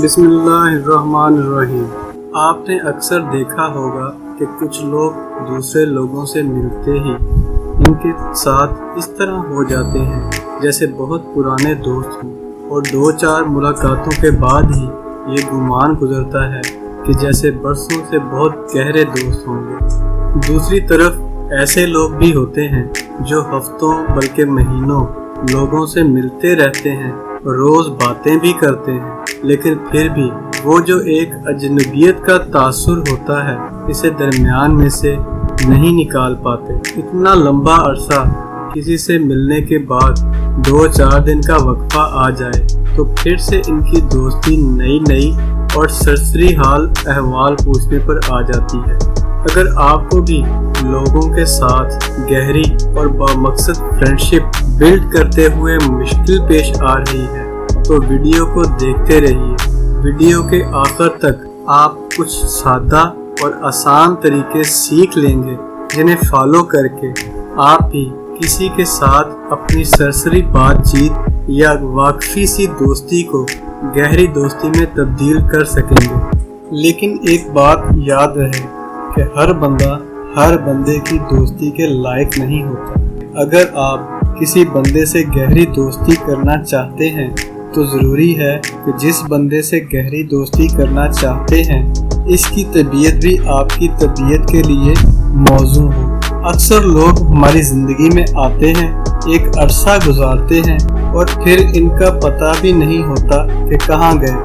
बिस्मिल्लाहिर्रहमानिर्रहीम। आपने अक्सर देखा होगा कि कुछ लोग दूसरे लोगों से मिलते ही इनके साथ इस तरह हो जाते हैं जैसे बहुत पुराने दोस्त हों, और 2-4 मुलाकातों के बाद ही ये गुमान गुजरता है कि जैसे बरसों से बहुत गहरे दोस्त होंगे। दूसरी तरफ ऐसे लोग भी होते हैं जो हफ्तों बल्कि महीनों लोगों से मिलते रहते हैं, रोज़ बातें भी करते हैं, लेकिन फिर भी वो जो एक अजनबियत का तासुर होता है इसे दरमियान में से नहीं निकाल पाते। इतना लंबा अरसा किसी से मिलने के बाद 2-4 दिन का वक्फा आ जाए तो फिर से इनकी दोस्ती नई और सरसरी हाल अहवाल पूछने पर आ जाती है। अगर आपको भी लोगों के साथ गहरी और बामकसद फ्रेंडशिप बिल्ड करते हुए मुश्किल पेश आ रही है तो वीडियो को देखते रहिए। वीडियो के आखिर तक आप कुछ सादा और आसान तरीके सीख लेंगे जिन्हें फॉलो करके आप भी किसी के साथ अपनी सरसरी बातचीत या वाकफी सी दोस्ती को गहरी दोस्ती में तब्दील कर सकेंगे। लेकिन एक बात याद रहे कि हर बंदा हर बंदे की दोस्ती के लायक नहीं होता। अगर आप किसी बंदे से गहरी दोस्ती करना चाहते हैं तो ज़रूरी है कि जिस बंदे से गहरी दोस्ती करना चाहते हैं इसकी तबीयत भी आपकी तबीयत के लिए मौजू हो। अक्सर लोग हमारी ज़िंदगी में आते हैं, एक अरसा गुजारते हैं और फिर इनका पता भी नहीं होता कि कहाँ गए,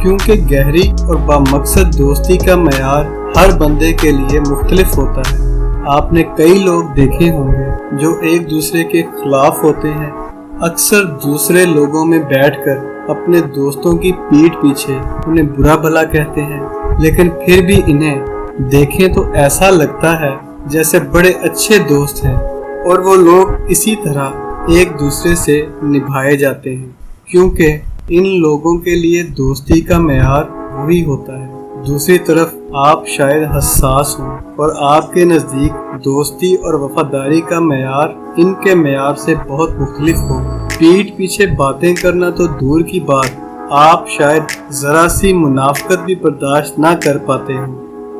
क्योंकि गहरी और बामकसद दोस्ती का मयार हर बंदे के लिए मुख्तलिफ होता है। आपने कई लोग देखे होंगे जो एक दूसरे के खिलाफ होते हैं, अक्सर दूसरे लोगों में बैठकर अपने दोस्तों की पीठ पीछे उन्हें बुरा भला कहते हैं, लेकिन फिर भी इन्हें देखें तो ऐसा लगता है जैसे बड़े अच्छे दोस्त हैं। और वो लोग इसी तरह एक दूसरे से निभाए जाते हैं, क्योंकि इन लोगों के लिए दोस्ती का मयार वही होता है। दूसरी तरफ आप शायद हसास हों और आपके नज़दीक दोस्ती और वफादारी का मयार इनके मयार से बहुत मुख्तलिफ हो। पीठ पीछे बातें करना तो दूर की बात, आप शायद ज़रा सी मुनाफकत भी बर्दाश्त ना कर पाते हो।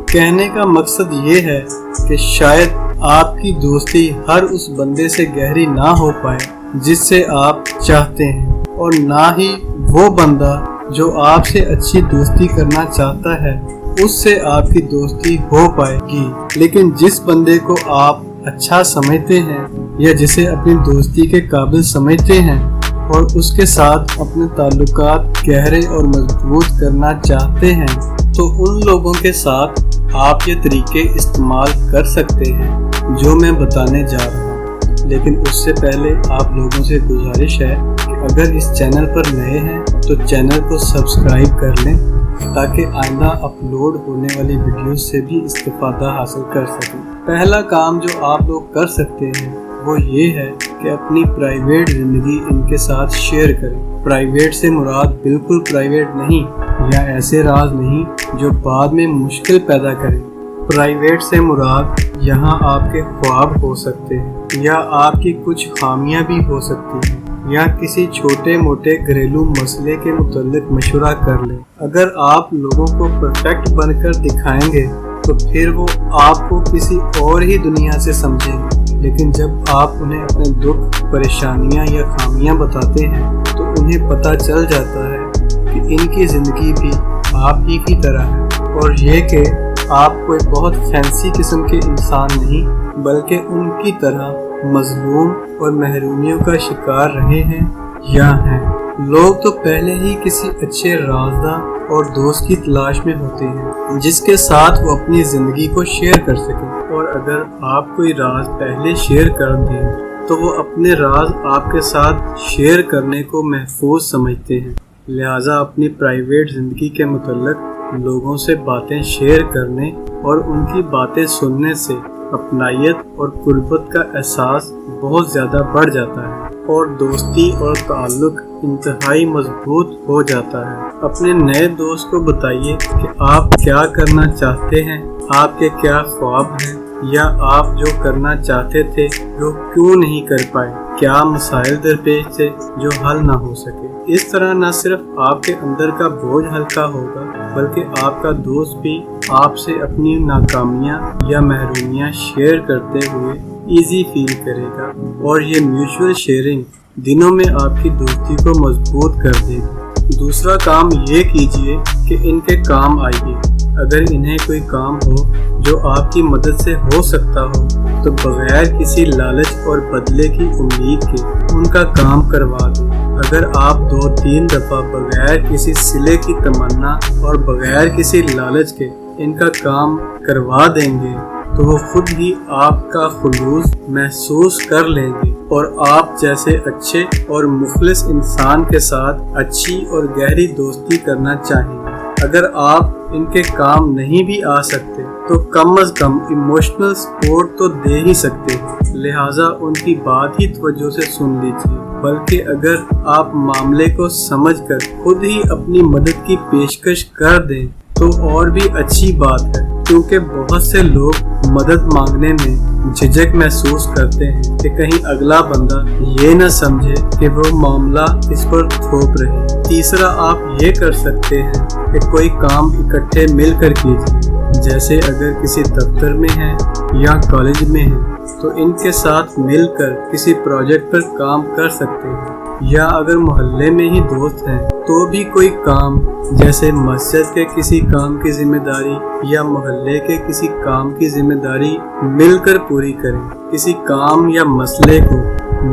कहने का मकसद ये है कि शायद आपकी दोस्ती हर उस बंदे से गहरी ना हो पाए जिससे आप चाहते हैं, और ना ही वो बंदा जो आपसे अच्छी दोस्ती करना चाहता है उससे आपकी दोस्ती हो पाएगी। लेकिन जिस बंदे को आप अच्छा समझते हैं या जिसे अपनी दोस्ती के काबिल समझते हैं और उसके साथ अपने ताल्लुकात गहरे और मजबूत करना चाहते हैं तो उन लोगों के साथ आप ये तरीके इस्तेमाल कर सकते हैं जो मैं बताने जा रहा हूँ। लेकिन उससे पहले आप लोगों से गुजारिश है कि अगर इस चैनल पर नए हैं तो चैनल को सब्सक्राइब कर लें ताकि आइंदा अपलोड होने वाली वीडियो से भी इस्तिफादा हासिल कर सकें। पहला काम जो आप लोग कर सकते हैं वो ये है कि अपनी प्राइवेट ज़िंदगी इनके साथ शेयर करें। प्राइवेट से मुराद बिल्कुल प्राइवेट नहीं या ऐसे राज नहीं जो बाद में मुश्किल पैदा करें। प्राइवेट से मुराद यहाँ आपके ख्वाब हो सकते हैं या आपकी कुछ खामियां भी हो सकती हैं, या किसी छोटे मोटे घरेलू मसले के मुतल्लिक मशवरा कर लें। अगर आप लोगों को परफेक्ट बनकर दिखाएंगे तो फिर वो आपको किसी और ही दुनिया से समझेंगे, लेकिन जब आप उन्हें अपने दुख, परेशानियां या खामियां बताते हैं तो उन्हें पता चल जाता है कि इनकी ज़िंदगी भी आप ही की तरह है, और ये कि आप कोई बहुत फैंसी किस्म के इंसान नहीं बल्कि उनकी तरह मजलूम और महरूमियों का शिकार रहे हैं या हैं। लोग तो पहले ही किसी अच्छे राज़दार और दोस्त की तलाश में होते हैं जिसके साथ वो अपनी ज़िंदगी को शेयर कर सकें, और अगर आप कोई राज पहले शेयर कर दें तो वो अपने राज आपके साथ शेयर करने को महफूज समझते हैं। लिहाजा अपनी प्राइवेट ज़िंदगी के मुतल्लिक लोगों से बातें शेयर करने और उनकी बातें सुनने से अपनायत और कुर्बत का एहसास बहुत ज़्यादा बढ़ जाता है और दोस्ती और ताल्लुक़ इंतहाई मजबूत हो जाता है। अपने नए दोस्त को बताइए कि आप क्या करना चाहते हैं, आपके क्या ख्वाब हैं یا آپ جو کرنا چاہتے تھے وہ کیوں نہیں کر پائے؟ کیا مسائل درپیش تھے جو حل نہ ہو سکے؟ اس طرح نہ صرف آپ کے اندر کا بوجھ ہلکا ہوگا بلکہ آپ کا دوست بھی آپ سے اپنی ناکامیاں یا محرومیاں شیئر کرتے ہوئے ایزی فیل کرے گا، اور یہ میوچول شیئرنگ دنوں میں آپ کی دوستی کو مضبوط کر دے گی۔ دوسرا کام یہ کیجئے کہ ان کے کام آئیے۔ اگر انہیں کوئی کام ہو جو آپ کی مدد سے ہو سکتا ہو تو بغیر کسی لالچ اور بدلے کی امید کے ان کا کام کروا دیں۔ اگر آپ 2-3 دفعہ بغیر کسی صلے کی تمنا اور بغیر کسی لالچ کے ان کا کام کروا دیں گے تو وہ خود ہی آپ کا خلوص محسوس کر لیں گے اور آپ جیسے اچھے اور مخلص انسان کے ساتھ اچھی اور گہری دوستی کرنا چاہیں گے۔ اگر آپ ان کے کام نہیں بھی آ سکتے تو کم از کم ایموشنل سپورٹ تو دے ہی سکتے ہیں، لہٰذا ان کی بات ہی توجہ سے سن لیجیے۔ بلکہ اگر آپ معاملے کو سمجھ کر خود ہی اپنی مدد کی پیشکش کر دیں تو اور بھی اچھی بات ہے، کیونکہ بہت سے لوگ مدد مانگنے میں جھجک محسوس کرتے ہیں کہ کہیں اگلا بندہ یہ نہ سمجھے کہ وہ معاملہ اس پر تھوپ رہے۔ تیسرا آپ یہ کر سکتے ہیں کہ کوئی کام اکٹھے مل کر کیجیے، جیسے اگر کسی دفتر میں ہیں یا کالج میں ہیں تو ان کے ساتھ مل کر کسی پروجیکٹ پر کام کر سکتے ہیں، یا اگر محلے میں ہی دوست ہیں تو بھی کوئی کام جیسے مسجد کے کسی کام کی ذمہ داری یا محلے کے کسی کام کی ذمہ داری مل کر پوری کریں۔ کسی کام یا مسئلے کو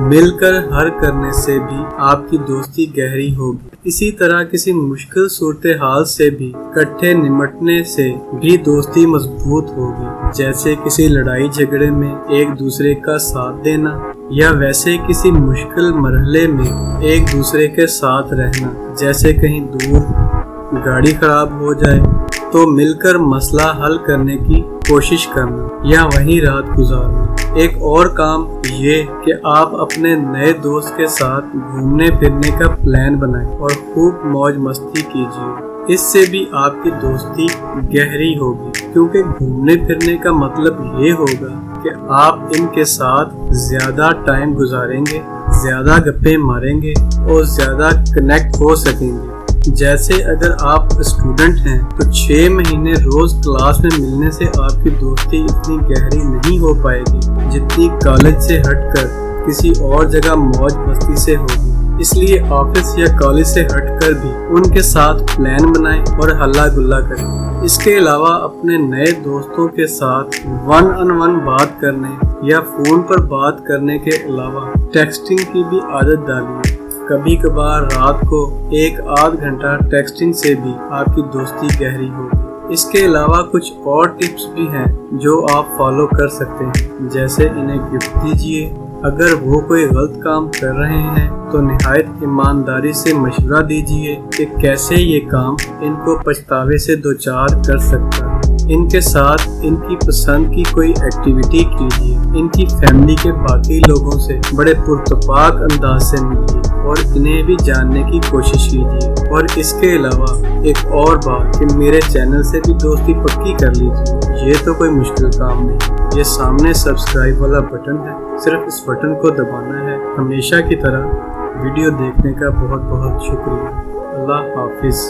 مل کر حل کرنے سے بھی آپ کی دوستی گہری ہوگی۔ اسی طرح کسی مشکل صورتحال سے بھی اکٹھے نمٹنے سے بھی دوستی مضبوط ہوگی، جیسے کسی لڑائی جھگڑے میں ایک دوسرے کا ساتھ دینا یا ویسے کسی مشکل مرحلے میں ایک دوسرے کے ساتھ رہنا، جیسے کہیں دور گاڑی خراب ہو جائے تو مل کر مسئلہ حل کرنے کی کوشش کرنا یا وہیں رات گزارنا۔ ایک اور کام یہ کہ آپ اپنے نئے دوست کے ساتھ گھومنے پھرنے کا پلان بنائیں اور خوب موج مستی کیجیے۔ اس سے بھی آپ کی دوستی گہری ہوگی، کیونکہ گھومنے پھرنے کا مطلب یہ ہوگا کہ آپ ان کے ساتھ زیادہ ٹائم گزاریں گے، زیادہ گپیں ماریں گے اور زیادہ کنیکٹ ہو سکیں گے۔ جیسے اگر آپ اسٹوڈنٹ ہیں تو 6 مہینے روز کلاس میں ملنے سے آپ کی دوستی اتنی گہری نہیں ہو پائے گی جتنی کالج سے ہٹ کر کسی اور جگہ موج مستی سے ہوگی۔ اس لیے آفس یا کالج سے ہٹ کر بھی ان کے ساتھ پلان بنائیں اور ہلا گلا کریں۔ اس کے علاوہ اپنے نئے دوستوں کے ساتھ 1 on 1 بات کرنے یا فون پر بات کرنے کے علاوہ ٹیکسٹنگ کی بھی عادت ڈالیے۔ کبھی کبھار رات کو 1-8 گھنٹہ ٹیکسٹنگ سے بھی آپ کی دوستی گہری ہوگی۔ اس کے علاوہ کچھ اور ٹپس بھی ہیں جو آپ فالو کر سکتے ہیں، جیسے انہیں گفٹ دیجیے۔ اگر وہ کوئی غلط کام کر رہے ہیں تو نہایت ایمانداری سے مشورہ دیجیے کہ کیسے یہ کام ان کو پچھتاوے سے دوچار کر سکتا ہے۔ ان کے ساتھ ان کی پسند کی کوئی ایکٹیویٹی کیجیے۔ ان کی فیملی کے باقی لوگوں سے بڑے پرتپاک انداز سے ملیے اور انہیں بھی جاننے کی کوشش کیجیے۔ اور اس کے علاوہ ایک اور بات کہ میرے چینل سے بھی دوستی پکی کر لیجیے، یہ تو کوئی مشکل کام نہیں۔ یہ سامنے سبسکرائب والا بٹن ہے، صرف اس بٹن کو دبانا ہے۔ ہمیشہ کی طرح ویڈیو دیکھنے کا بہت بہت شکریہ۔ اللہ حافظ۔